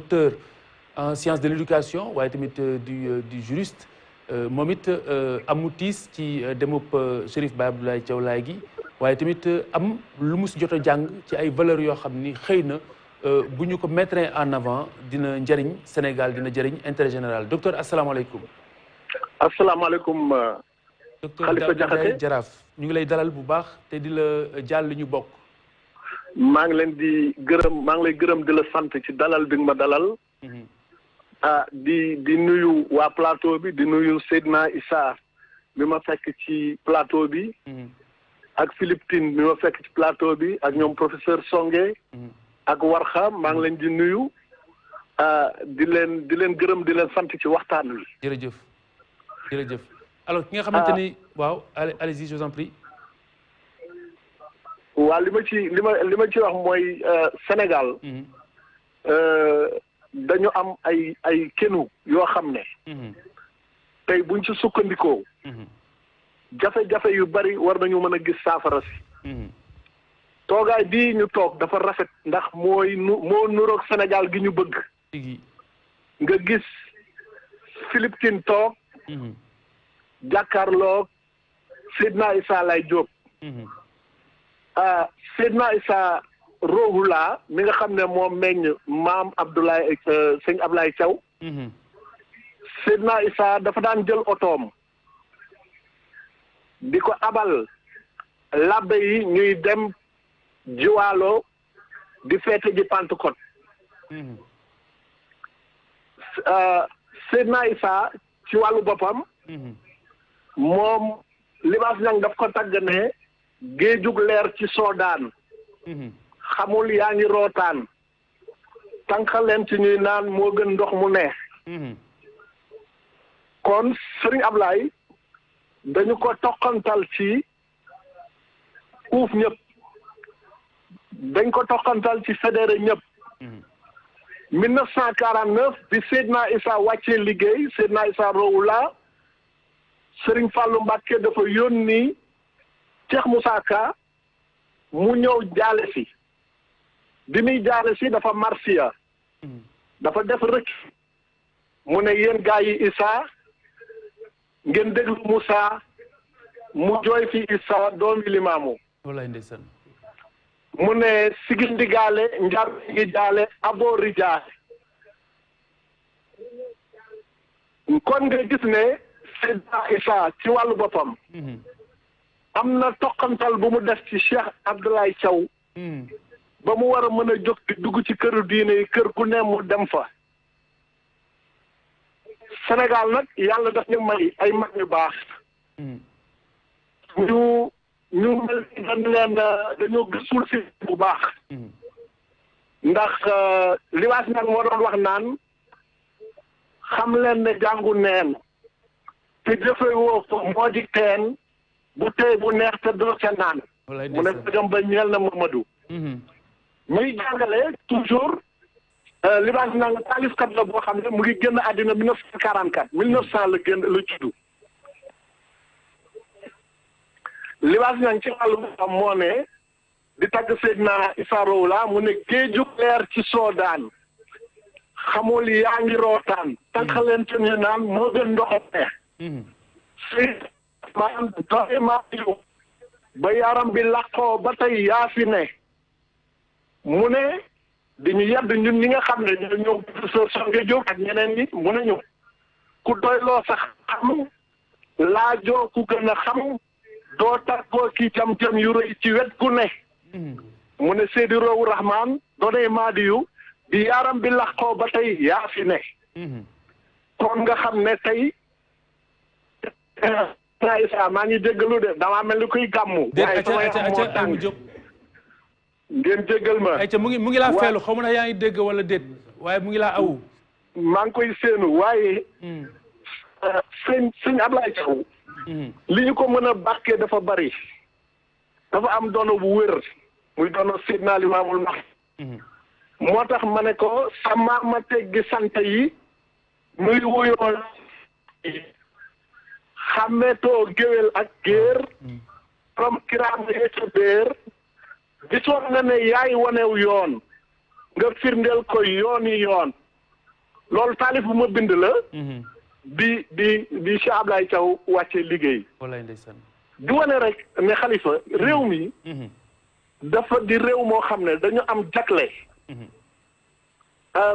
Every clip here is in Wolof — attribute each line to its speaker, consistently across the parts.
Speaker 1: docteur en sciences de l'éducation waaye tamit du juriste moom it amu tiis ci demub Chérif Baye Abdoulaye Thiaw Laye gi waaye tamit am lu mu si jot a jàng ci ay valeurs yoo xam ni xëy na bu ñu ko mettre en avant dina njëriñ Sénégal dina jëriñ intérêt général docteur asalaamaaleykum.
Speaker 2: asalaamaaleykum. Khalifa Diakhaté
Speaker 1: docteur Jaraaf ñu ngi lay dalal bu baax te di la jàll li ñu bokk.
Speaker 2: maa ngi leen di gërëm maa ngi lay gërëm di la sant ci dalal bi nga ma dalal. di nuyu waa plateau bi di nuyu Seydina Issa mi ma fekk ci plateau bi. ak Philippe Tine mi ma fekk ci plateau bi ak ñoom professeur Songe. ak Warxa maa ngi leen di nuyu. di leen gërëm di leen sant ci waxtaan wi.
Speaker 1: jërëjëf jërëjëf alors ki nga xamante ni waaw allez-y je vous en prie.
Speaker 2: waaw li ma ci wax mooy Sénégal. dañu am ay kenu yoo xam ne. tey buñ ci sukkandikoo. jafe-jafe yu bari war nañu mën a gis saafara si. toogaay bii ñu toog dafa rafet ndax moo nuroog Sénégal gi ñu bëgg. nga gis Philippe Tine toog. jàkkaarloog Seydina Issa Laye Diop. Seydina Issa Rohula mi nga xam ne moo meññ maam Abdoulaye sëñ Ablaye Thiaw. Seydina Issa dafa daan jël otoom di ko abal labbe yi ñuy dem jiwaalo di feete ji Pentecôte. Seydina Issa ci wàllu boppam. moom Libaas Ñang daf ko tagg ne géejug leer ci soodaan. xamul yaa ngi rootaan. tànqaleen ci ñuy naan moo gën ndox mu neex. kon Serigne Ablaye dañu ko toqantal ci uuf ñëpp. dañ ko toqantal ci fédéré ñëpp. 1949 bi Seydina Issa wàccee liggéey Seydina Issa Rohula Serigne Fallou Mbacké dafa yónni Cheikh Moussa Ka mu ñëw jaale si bi muy jaale si dafa marsiya dafa def rek mu ne yéen gaa yi Issa ngeen déglu Moussa mu jooy fi Issa doomi Limaamu
Speaker 1: wallaay ndeysaan
Speaker 2: mu ne sigil ndigaale njar ngi jaale abo rijaale kon nga gis ne Seydina Issa ci wàllu boppam am na toqantal bu mu def ci Cheikh Abdoulaye Thiaw ba mu war a mën a jóg di dugg ci këru diine yi kër gu ne mu dem fa Sénégal nag yàlla daf ñu may ay mag ñu baax ñu mel ni dañ leen dañoo gëstul si bu baax ndax Libaas nag moo doon wax naan xam leen ne jàngu neen te jëfe woo ko moo di teen bu tey bu neex te doo ca naan mu ne dagam ba ñeel na Mamadou muy jàngale toujours Libaas nag taalifkat la boo xam ne mu ngi génn àddina 1944 1900 la génn la juddu Libaas nag ci wàllu boppam moo ne di tagg Seydina Issa Rohula mu ne géeju leer ci soodaan xamul yaa ngi rootaan tànqaleen te ñu naan moo gën ndoxam neex si maanaam doxe maa yu ba yaram bi làqoo ba tey yaa fi ne mu ne di ñu yedd ñun ñi nga xam ne ñoo ñëw professeur Songe Diop ak ñeneen ñi mu ne ñu ku doyloo sax xam laajoo ku gën a xam doo tàggoo ki jam-jam yu rëy ci wet gu ne mu ne Seydi Rowu Rahman doonay maadi yu bi yaram bi làqoo ba tey yaa fi ne kon nga xam ne tey Issa maa ngi jéggalu de damaa mel ni kuy gàmmu waaye sama yaram moo tàng ngeen jéggal ma
Speaker 1: ayca mu ngi laa feelu xaw ma na yaa ngi dégg wala déet waaye mu ngi laa awu
Speaker 2: maa ngi koy séenu waaye sëñ Ablaye Thiaw li ñu ko mën a bàkkee dafa bari dafa am dono bu wér muy dono Seydina Limaamul Mahdi moo tax ma ne ko sa maam ma teggi sant yi muy wuyoo xàmmeetoo géwél ak géer from kiraam yeeca béer gisoon nga ne yaay wanew yoon nga firndeel ko yooni yoon loolu taalif bu ma bind la. bi Cheikh Ablaye Thiaw wàccee liggéey.
Speaker 1: wallaay ndeysaan.
Speaker 2: di wane rek ne xalifa réew mi. dafa di réew moo xam ne dañu am jagle.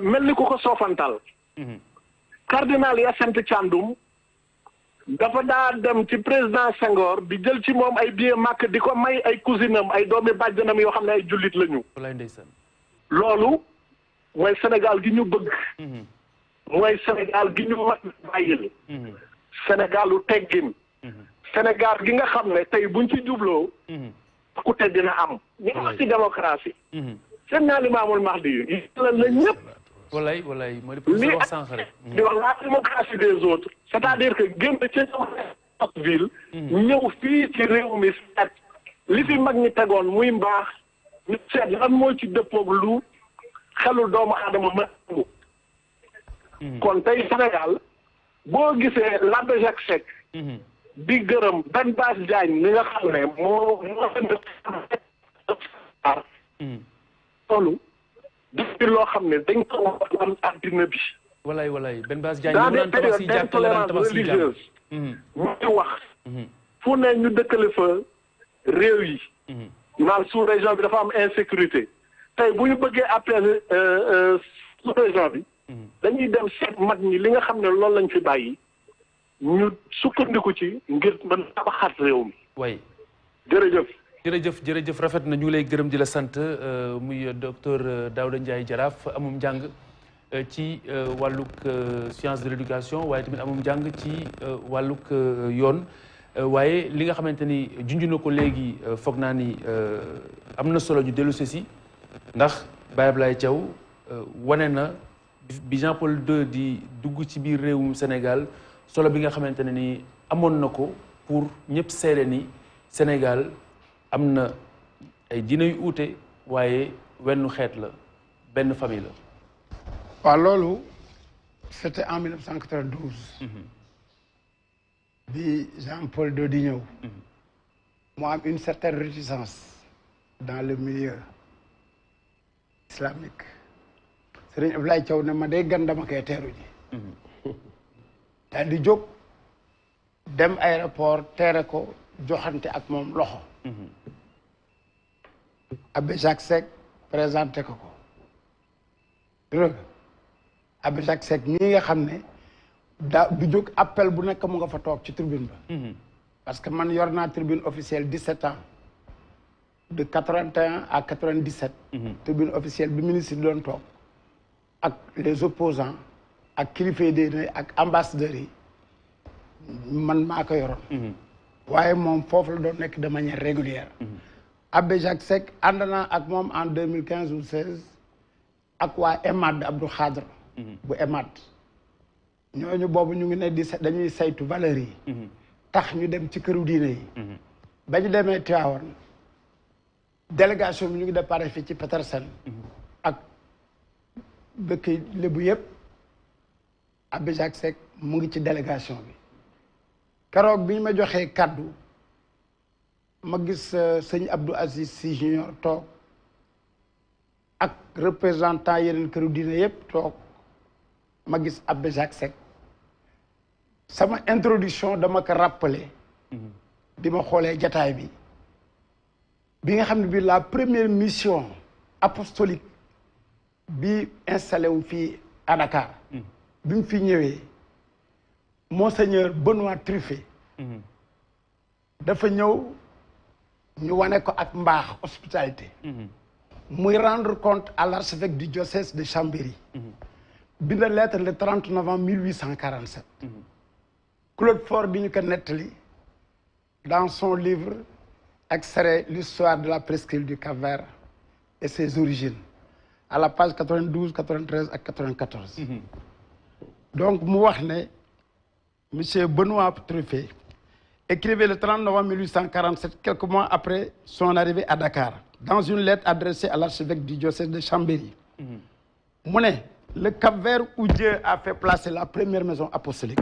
Speaker 2: mel ni ku ko soofantal. cardinal Hyacinthe Thiandoum dafa daa dem ci président Senghor di jël ci moom ay billet màkk di ko may ay cousinam ay doomi bàjjanam yoo xam ne ay jullit lañu.
Speaker 1: wallaay ndeysaan.
Speaker 2: loolu mooy Sénégal gi ñu bëgg. mooy Sénégal gi ñu mat bàyyil. Sénégalu teggin. Sénégal gi nga xam ne tey buñ ci jubloo. ku te dina am. ñu wax ci démocratie. seen naa Limaamul Mahdi yi la ñëpp.
Speaker 1: wallaay mooy li wax sànq rek.
Speaker 2: di wax la démocratie des autres. c'est-à-dire que génn ca ville. ñëw fii ci réew mi seet li fi mag ñi tegoon muy mbaax ñu seet lan moo ci dëppoog lu xelu doomu aadama ma kon tey Sénégal boo gisee l'abbé Jacques Seck di gërëm Ben Bass Diagne mi nga xam ne moo loolu depuis loo xam ne dañ ko wax addina bi.
Speaker 1: wallaay Ben Bass Diagne
Speaker 2: dans des périodes d'intolérance religieuse ñu wax fu ne ñu dëkkale fa réew yi naan sous région bi dafa am insécurité tey bu ñu bëggee appeler sous région bi dañuy dem seet mag ñi li nga xam ne loolu lañ fi bàyyi ñu sukkandiku ci ngir mën tabaxaat réew mi.
Speaker 1: way
Speaker 2: jërëjëf
Speaker 1: rafet na ñu lay gërëm di la sant muy docteur Daouda Ndiaye Jaraaf amum njàng ci wàllug science de l'éducation waaye tamit amum njàng ci wàllug yoon waaye li nga xamante ni junj na ko léegi foog naa ni am na solo ñu dellu si ndax Baye Ablaye Thiaw wane na bi Jean-Paul II di dugg ci biir réewum Sénégal solo bi nga xamante ne ni amoon na ko pour ñëpp seede ni Sénégal am na ay diine yu uute waaye wenn xeet la benn famille la.
Speaker 3: waaw loolu c'était en 1992. bi Jean-Paul II di ñëw. mu am une certaine réticence dans le milieu islamique. Serigne Ablaye Thiaw ne ma day gan dama koy teeru ji. daal di jóg dem aéroport teere ko joxante ak moom loxo. Abbé Jacques Seck présenté ko. Abbé Jacques Seck ñii nga xam ne daa du jóg appel bu nekk mu nga fa toog ci tribune ba. parce que man yor naa tribune officielle 17 ans. de 81 à 97. tribune officielle bi ministre doon toog. ak les opposants ak kilifa yi ak ambassadeurs yi man maa ko yoroon. waaye moom foofu la doon nekk de manière régulière. Abbé Jacques Seck ànd naa ak moom en 2015 ou 16 ak waa EMAD Abdou Khadre. bu EMAD. ñooñu boobu ñu ngi ne dañuy saytu valeurs yi. tax ñu dem ci këru diine yi. ba ñu demee Tivaouane délégation bi ñu ngi déparé fii ci Petersen. ak dëkk lébu yëpp Abbé Jacques Seck mu ngi ci délégation bi. keroog bi ñu ma joxee kaddu ma gis sëñ Abdou Aziz Sy Junior toog ak représentant yeneen këru diine yëpp toog ma gis Abbé Jacques Seck sama introduction dama ko rappelé bi ma xoolee jataay bi nga xam ne bi la première mission apostolique bi installé wu fii à Dakar bi mu fi ñëwee Monseigneur Benoît Truffet dafa ñëw ñu wane ko ak mbaax hospitalité muy rendre compte à l'archevêque du diocèse de Chambéry bind lettre le 30 novembre 1847 Claude Faure di ñu ko nettali dans son livre extrait l'histoire de la presqu'île du Cap-Vert et ses origines à la page 92 93 ak 94 donc mu wax ne Monsieur Benoît Truffet écrivait le 30 novembre 1847, quelques mois après son arrivée à Dakar, dans une lettre adressée à l'archevêque du diocèse de Chambéry. Le Cap-Vert où Dieu a fait placer la première maison apostolique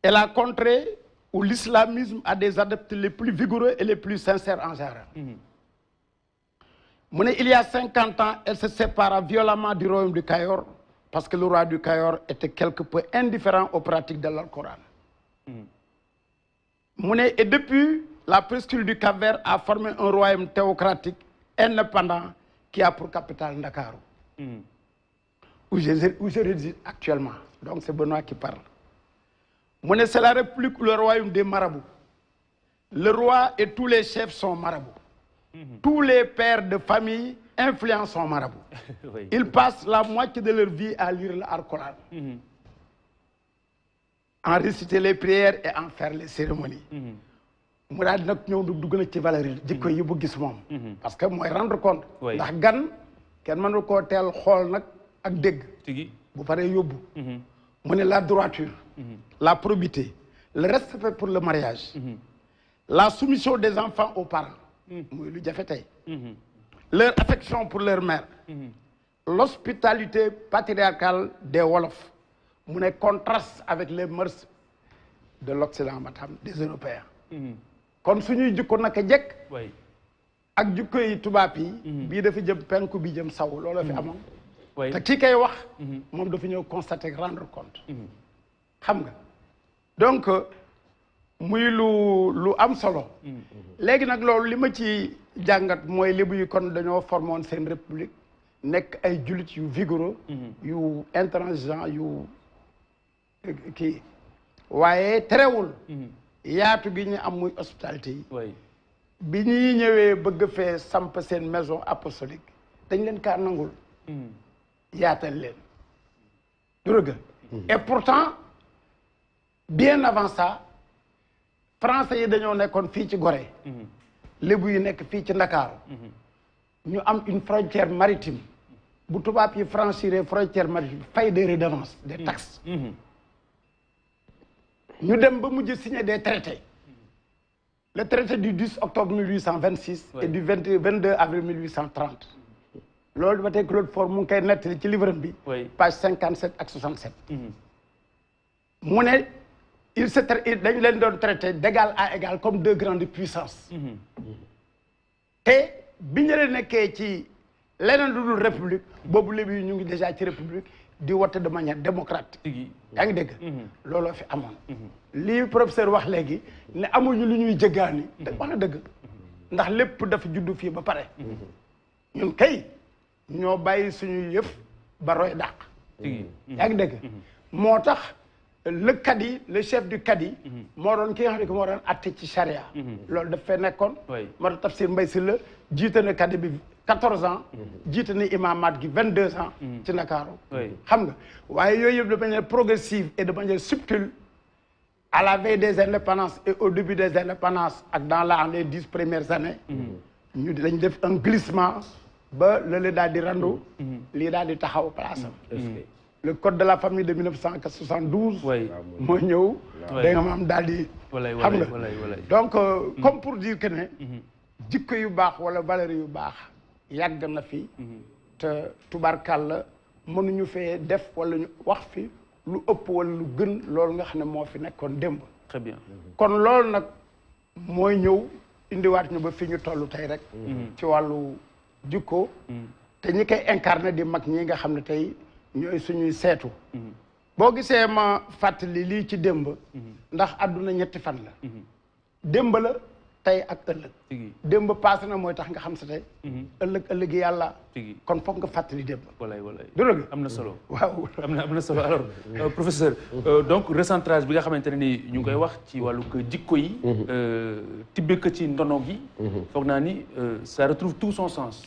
Speaker 3: est la contrée où l'islamisme a des adeptes les plus vigoureux et les plus sincères en général. Il y a 50 ans, elle se sépara violemment du royaume du Cayor parce que le roi du Cayor était quelque peu indifférent aux pratiques de l'Alcoran. Et depuis, la presqu'île du Cap-Vert a formé un royaume théocratique indépendant qui a pour capitale Ndakaaru, où je réside actuellement. Donc c'est Benoît qui parle. C'est la République ou le royaume des marabouts. Le roi et tous les chefs sont marabouts. Tous les pères de famille influents sont marabouts. Oui. Ils passent la moitié de leur vie à lire l'Alcoran, en réciter les prières et en faire les cérémonies. mu daal di nag ñëw dugg na ci valeur yi jikko yi bu gis moom. parce que mooy rendre compte. ndax gan kenn mënu koo teel xool nag ak dégg. bu paree yóbbu. mu ne la droiture. la probité. le respect pour le mariage. la soumission des enfants aux parents. muy lu jafe tey. leur affection pour leur mère. l'hospitalité patriarcale des Wolof. mu ne contraste avec les mœurs de l'Occident matam des Européens. kon suñuy jikko naka jekk ak jikko yi tubaab yi bii dafa jëm penku bi jëm saw loolu fi amoon te kii kay wax moom dafa ñëw constater rendre compte xam nga donc muy lu am solo léegi nag loolu li ma ci jàngat mooy lébu yi kon dañoo formoon seen république nekk ay jullit yu vigoureux yu intransigeant yu kii waaye terewul yaatu gi ñu am muy hospitalité yi bi ñuy ñëwee bëgg fee samp seen maison apostolique dañ leen kaa nangul yaatal leen durga et pourtant bien avant ça français yi dañoo nekkoon fii ci Gorée lébu yi nekk fii ci Ndakaaru ñu am une frontière maritime bu tubaab yi franchir frontière maritime fay des redevances des taxes ñu dem ba mujj signer des traités le traité du 10 octobre 1826 et du 22 avril 1830 loolu ba tey Claude Faure mu ngi koy nettali ci livre bi page 57 ak 67 mu ne dañ leen doon traité d'égal à égal comme deux grandes puissances te bi ñu leen nekkee ci leneen lu dul république boobu léegi ñu ngi déjà ci république di wote de manière démocratique yaa ngi dégg looloo fi amoon lii professeur wax léegi ne amuñu lu ñuy jëggaani da wax na dëgg ndax lépp dafa juddu fii ba pare ñun kay ñoo bàyyi suñuy yëf ba roy dàq yaa ngi dégg moo tax le cadi le chef du cadi moo doon ki nga xam ne moo doon atte ci charia loolu daf fee nekkoon moo tax Tafsir Mbaye Sylla jiite na cadi bi 14 ans jiite na imamaat gi 22 ans ci Ndakaaru xam nga waaye yooyu yëpp de manière progressive et de manière subtile à la veille des indépendances et au début des indépendances ak dans les 10 premières années ñu dañ def un glissement ba lële daal di randu lii daal di taxaw place am le code de la famille de 1972 moo ñëw da nga maam daal di xam nga donc comme pour dire que ne jikko yu baax wala valeur yu baax yàgg na fi te tubarkàlla mënuñu fee def wala ñu wax fi lu ëpp wala lu gën loolu nga xam ne moo fi nekkoon démb
Speaker 1: très bien
Speaker 3: kon loolu nag mooy ñëw indiwaat ñu ba fi ñu toll tey rek ci wàllu jikko te ñi koy incarné di mag ñi nga xam ne tey ñooy suñuy seetu boo gisee ma fàttali lii ci démb ndax àdduna ñetti fan la démb la tey ak ëllëg démb passé na mooy tax nga xam sa tey ëllëg yàlla kon foog nga fàttali démb
Speaker 1: walay
Speaker 3: du dëgg
Speaker 1: am na solo
Speaker 3: waaw
Speaker 1: am na solo alors professeur donc recentrage bi nga xamante ne ni ñu ngi koy wax ci wàllu jikko yi tibbe ko ci ndono gi foog naa ni ça retrouve tout son sens